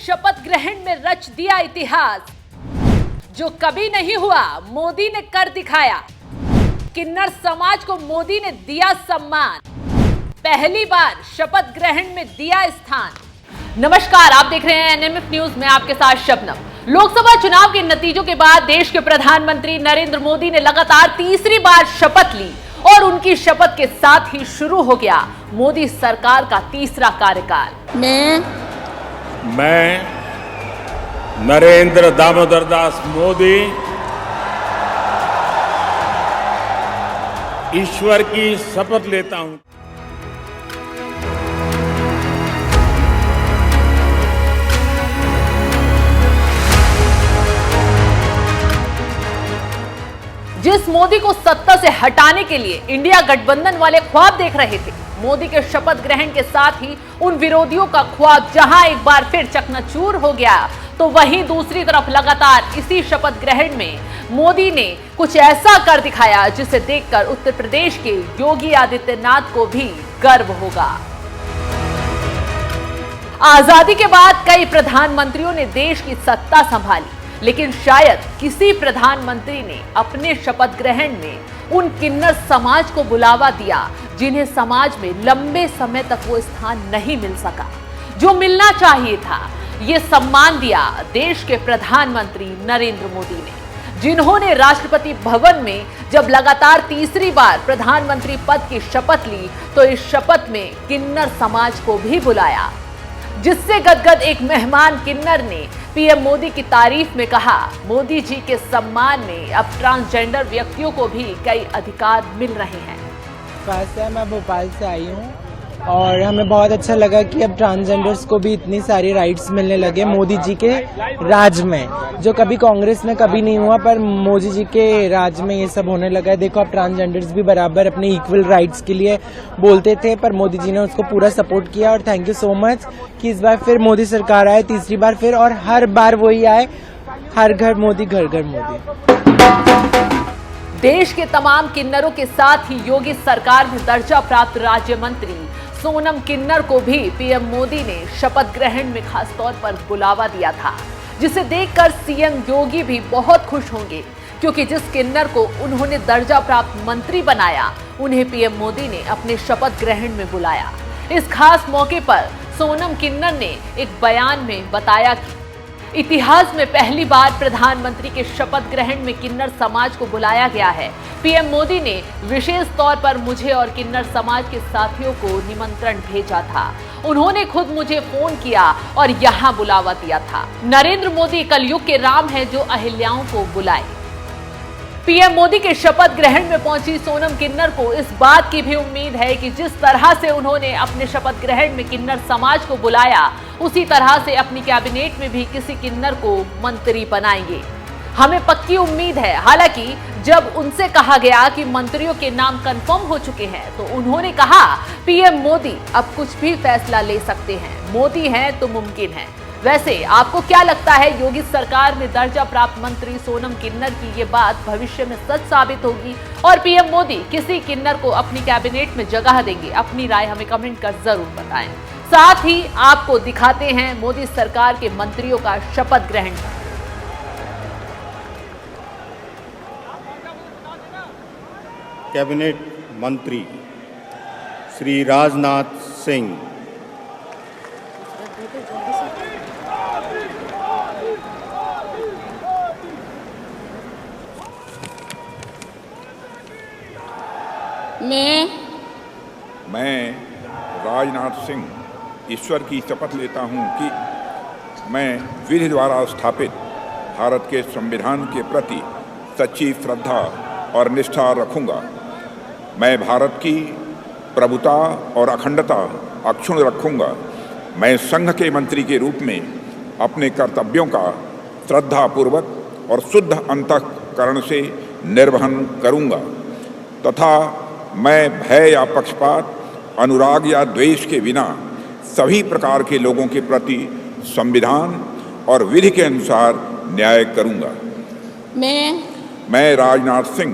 शपथ ग्रहण में रच दिया इतिहास। जो कभी नहीं हुआ मोदी ने कर दिखाया। किन्नर समाज को मोदी ने दिया सम्मान। पहली बार शपथ ग्रहण में दिया स्थान। नमस्कार, आप देख रहे हैं एनएमएफ न्यूज में आपके साथ शबनम। लोकसभा चुनाव के नतीजों के बाद देश के प्रधानमंत्री नरेंद्र मोदी ने लगातार तीसरी बार शपथ ली और उनकी शपथ के साथ ही शुरू हो गया मोदी सरकार का तीसरा कार्यकाल। मैं नरेंद्र दामोदर दास मोदी ईश्वर की शपथ लेता हूं। जिस मोदी को सत्ता से हटाने के लिए इंडिया गठबंधन वाले ख्वाब देख रहे थे, मोदी के शपथ ग्रहण के साथ ही उन विरोधियों का ख्वाब जहां एक बार फिर चकनाचूर हो गया, तो वहीं दूसरी तरफ लगातार इसी शपथ ग्रहण में मोदी ने कुछ ऐसा कर दिखाया जिसे देखकर उत्तर प्रदेश के योगी आदित्यनाथ को भी गर्व होगा। आजादी के बाद कई प्रधानमंत्रियों ने देश की सत्ता संभाली, लेकिन शायद किसी प्रधानमंत्री ने अपने शपथ ग्रहण में उन किन्नर समाज को बुलावा दिया जिन्हें समाज में लंबे समय तक वो स्थान नहीं मिल सका जो मिलना चाहिए था। ये सम्मान दिया देश के प्रधानमंत्री नरेंद्र मोदी ने, जिन्होंने राष्ट्रपति भवन में जब लगातार तीसरी बार प्रधानमंत्री पद की शपथ ली तो इस शपथ में किन्नर समाज को भी बुलाया, जिससे गदगद एक मेहमान किन्नर ने पीएम मोदी की तारीफ में कहा, मोदी जी के सम्मान में अब ट्रांसजेंडर व्यक्तियों को भी कई अधिकार मिल रहे हैं। मैं भोपाल से आई हूँ और हमें बहुत अच्छा लगा कि अब ट्रांसजेंडर्स को भी इतनी सारी राइट्स मिलने लगे मोदी जी के राज में, जो कभी कांग्रेस में कभी नहीं हुआ, पर मोदी जी के राज में ये सब होने लगा है। देखो, अब ट्रांसजेंडर्स भी बराबर अपने इक्वल राइट्स के लिए बोलते थे, पर मोदी जी ने उसको पूरा सपोर्ट किया। और थैंक यू सो मच कि इस बार फिर मोदी सरकार आए, तीसरी बार फिर, और हर बार वही आए, हर घर मोदी, घर घर मोदी। देश के तमाम किन्नरों के साथ ही योगी सरकार में दर्जा प्राप्त राज्य मंत्री सोनम किन्नर को भी पीएम मोदी ने शपथ ग्रहण में खास तौर पर बुलावा दिया था, जिसे देखकर सीएम योगी भी बहुत खुश होंगे, क्योंकि जिस किन्नर को उन्होंने दर्जा प्राप्त मंत्री बनाया उन्हें पीएम मोदी ने अपने शपथ ग्रहण में बुलाया। इस खास मौके पर सोनम किन्नर ने एक बयान में बताया कि इतिहास में पहली बार प्रधानमंत्री के शपथ ग्रहण में किन्नर समाज को बुलाया गया है। पीएम मोदी ने विशेष तौर पर मुझे और किन्नर समाज के साथियों को निमंत्रण भेजा था। उन्होंने खुद मुझे फोन किया और यहाँ बुलावा दिया था। नरेंद्र मोदी कलयुग के राम हैं जो अहिल्याओं को बुलाए। पीएम मोदी के शपथ ग्रहण में पहुंची सोनम किन्नर को इस बात की भी उम्मीद है कि जिस तरह से उन्होंने अपने शपथ ग्रहण में किन्नर समाज को बुलाया, उसी तरह से अपनी कैबिनेट में भी किसी किन्नर को मंत्री बनाएंगे। हमें पक्की उम्मीद है। हालांकि जब उनसे कहा गया कि मंत्रियों के नाम कंफर्म हो चुके हैं, तो उन्होंने कहा, पीएम मोदी अब कुछ भी फैसला ले सकते हैं, मोदी हैं तो मुमकिन है। वैसे आपको क्या लगता है, योगी सरकार में दर्जा प्राप्त मंत्री सोनम किन्नर की ये बात भविष्य में सच साबित होगी और पीएम मोदी किसी किन्नर को अपनी कैबिनेट में जगह देंगे? अपनी राय हमें कमेंट कर जरूर बताएं। साथ ही आपको दिखाते हैं मोदी सरकार के मंत्रियों का शपथ ग्रहण। कैबिनेट मंत्री श्री राजनाथ सिंह, मैं राजनाथ सिंह ईश्वर की शपथ लेता हूं कि मैं विधि द्वारा स्थापित भारत के संविधान के प्रति सच्ची श्रद्धा और निष्ठा रखूंगा। मैं भारत की प्रभुता और अखंडता अक्षुण्ण रखूंगा। मैं संघ के मंत्री के रूप में अपने कर्तव्यों का श्रद्धापूर्वक और शुद्ध अंतःकरण से निर्वहन करूंगा तथा मैं भय या पक्षपात, अनुराग या द्वेष के बिना सभी प्रकार के लोगों के प्रति संविधान और विधि के अनुसार न्याय करूंगा। मैं राजनाथ सिंह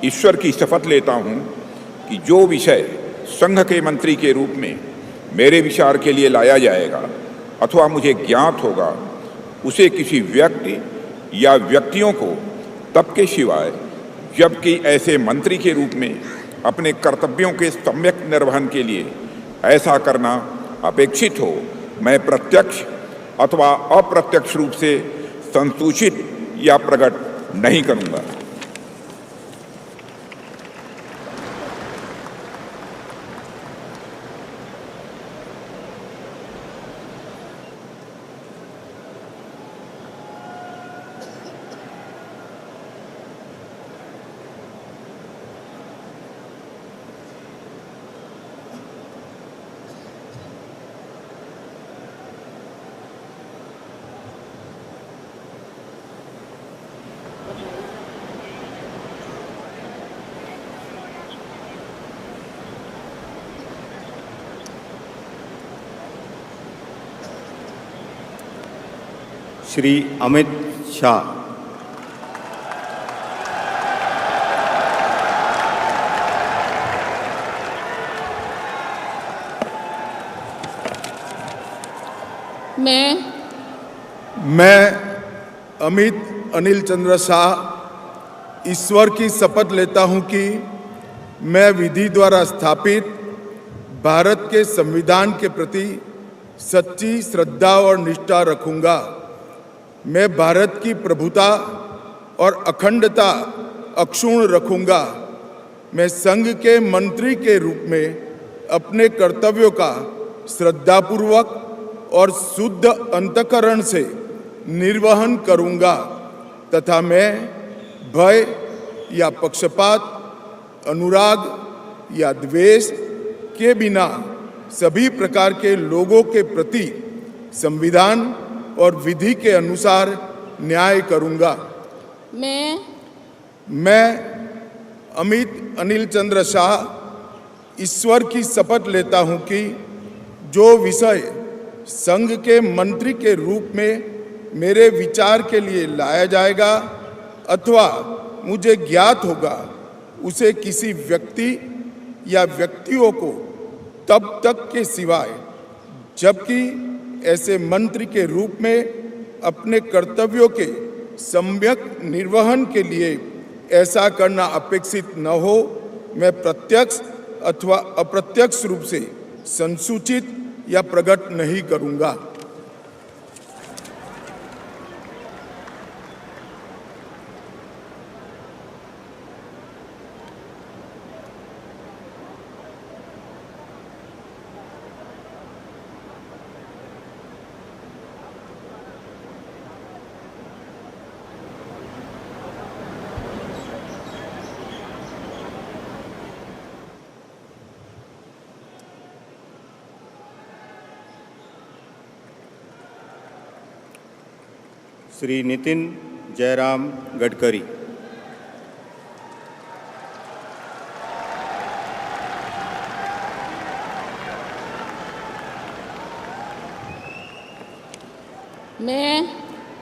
ईश्वर की शपथ लेता हूं कि जो विषय संघ के मंत्री के रूप में मेरे विचार के लिए लाया जाएगा, अथवा मुझे ज्ञात होगा उसे किसी व्यक्ति या व्यक्तियों को तब के सिवाय जबकि ऐसे मंत्री के रूप में अपने कर्तव्यों के सम्यक निर्वहन के लिए ऐसा करना अपेक्षित हो, मैं प्रत्यक्ष अथवा अप्रत्यक्ष रूप से संसूचित या प्रकट नहीं करूंगा। श्री अमित शाह। मैं अमित अनिल चंद्र शाह ईश्वर की शपथ लेता हूं कि मैं विधि द्वारा स्थापित भारत के संविधान के प्रति सच्ची श्रद्धा और निष्ठा रखूंगा। मैं भारत की प्रभुता और अखंडता अक्षुण्ण रखूंगा। मैं संघ के मंत्री के रूप में अपने कर्तव्यों का श्रद्धापूर्वक और शुद्ध अंतःकरण से निर्वहन करूंगा तथा मैं भय या पक्षपात, अनुराग या द्वेष के बिना सभी प्रकार के लोगों के प्रति संविधान और विधि के अनुसार न्याय करूंगा। मैं अमित अनिल चंद्र शाह ईश्वर की शपथ लेता हूं कि जो विषय संघ के मंत्री के रूप में मेरे विचार के लिए लाया जाएगा अथवा मुझे ज्ञात होगा उसे किसी व्यक्ति या व्यक्तियों को तब तक के सिवाय जबकि ऐसे मंत्री के रूप में अपने कर्तव्यों के सम्यक निर्वहन के लिए ऐसा करना अपेक्षित न हो, मैं प्रत्यक्ष अथवा अप्रत्यक्ष रूप से संसूचित या प्रकट नहीं करूंगा। श्री नितिन जयराम गडकरी।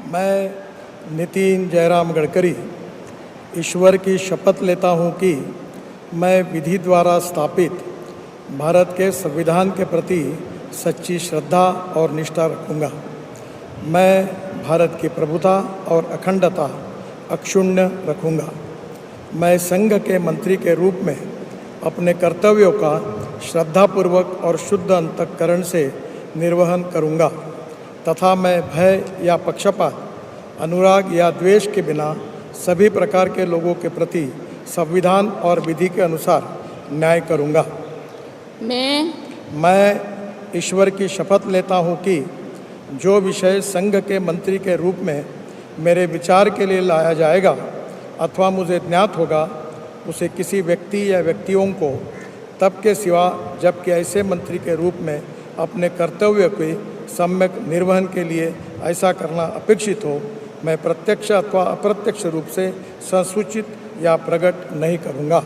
मैं नितिन जयराम गडकरी ईश्वर की शपथ लेता हूं कि मैं विधि द्वारा स्थापित भारत के संविधान के प्रति सच्ची श्रद्धा और निष्ठा रखूंगा। मैं भारत की प्रभुता और अखंडता अक्षुण्ण रखूंगा। मैं संघ के मंत्री के रूप में अपने कर्तव्यों का श्रद्धापूर्वक और शुद्ध अंतःकरण से निर्वहन करूंगा तथा मैं भय या पक्षपात, अनुराग या द्वेष के बिना सभी प्रकार के लोगों के प्रति संविधान और विधि के अनुसार न्याय करूंगा। मैं ईश्वर की शपथ लेता हूं कि जो विषय संघ के मंत्री के रूप में मेरे विचार के लिए लाया जाएगा अथवा मुझे ज्ञात होगा उसे किसी व्यक्ति या व्यक्तियों को तब के सिवा जबकि ऐसे मंत्री के रूप में अपने कर्तव्य के सम्यक निर्वहन के लिए ऐसा करना अपेक्षित हो, मैं प्रत्यक्ष अथवा अप्रत्यक्ष रूप से संसूचित या प्रकट नहीं करूँगा।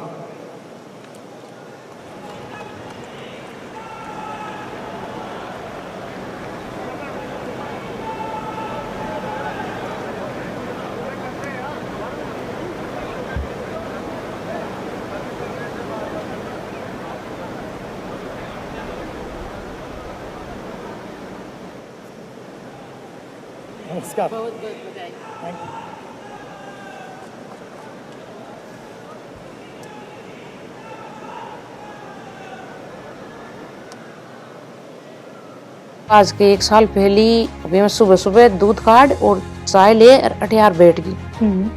नमस्कार। बहुत बहुत बधाई। Thank you. आज के 1 साल पहले अभी मैं सुबह सुबह दूध काट और चाय ले अठियार बैठ गई।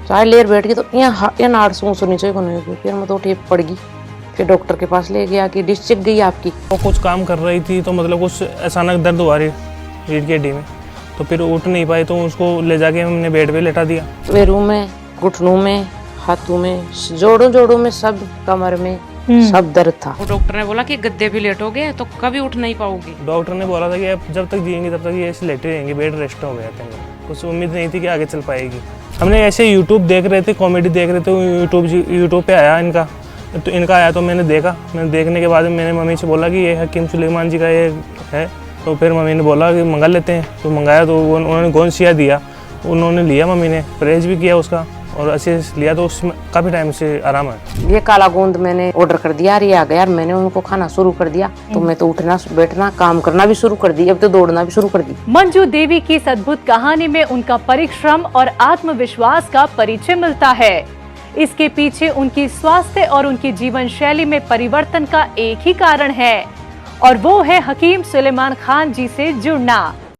चाय ले बैठ गई तो यहाँ नाड़ सुनी चाहिए नहीं हुई। फिर मैं तो उठी पड़ गई। फिर डॉक्टर के पास ले गया कि डिश चिप गई आपकी। वो कुछ काम कर रही थी तो मतलब कुछ अचानक दर्द हुआ रही रीढ़ की हड्डी में, तो फिर उठ नहीं पाई तो उसको ले जाके हमने बेड पे लेटा दिया। पैरों में, घुटनों में, हाथों में, जोड़ों में, सब कमर में सब दर्द था। वो डॉक्टर ने बोला कि गद्दे पे लेटोगे तो कभी उठ नहीं पाओगे। डॉक्टर ने बोला था कि आप जब तक जिएंगे तब तक ये ऐसे लेटे रहेंगे, बेड रेस्ट हो गया था। कुछ उम्मीद नहीं थी कि आगे चल पाएगी। हमने ऐसे यूट्यूब देख रहे थे, कॉमेडी देख रहे थे, यूट्यूब पे आया इनका आया तो मैंने देखा। मैंने देखने के बाद मैंने मम्मी से बोला कि ये हकीम सुलेमान जी का ये है। तो फिर मम्मी ने बोला कि मंगा लेते हैं। तो मंगाया तो उन्होंने गोंसिया दिया, उन्होंने लिया। मम्मी ने परहेज भी किया उसका और अच्छे से लिया तो उसमें काफ़ी टाइम से आराम है। ये काला गोंद मैंने ऑर्डर कर दिया, ये आ गया। मैंने उनको खाना शुरू कर दिया तो मैं तो उठना बैठना काम करना भी शुरू कर दी। अब तो दौड़ना भी शुरू कर दी। मंजू देवी की इस अद्भुत कहानी में उनका परिश्रम और आत्मविश्वास का परिचय मिलता है। इसके पीछे उनकी स्वास्थ्य और उनकी जीवन शैली में परिवर्तन का एक ही कारण है और वो है हकीम सुलेमान खान जी से जुड़ना।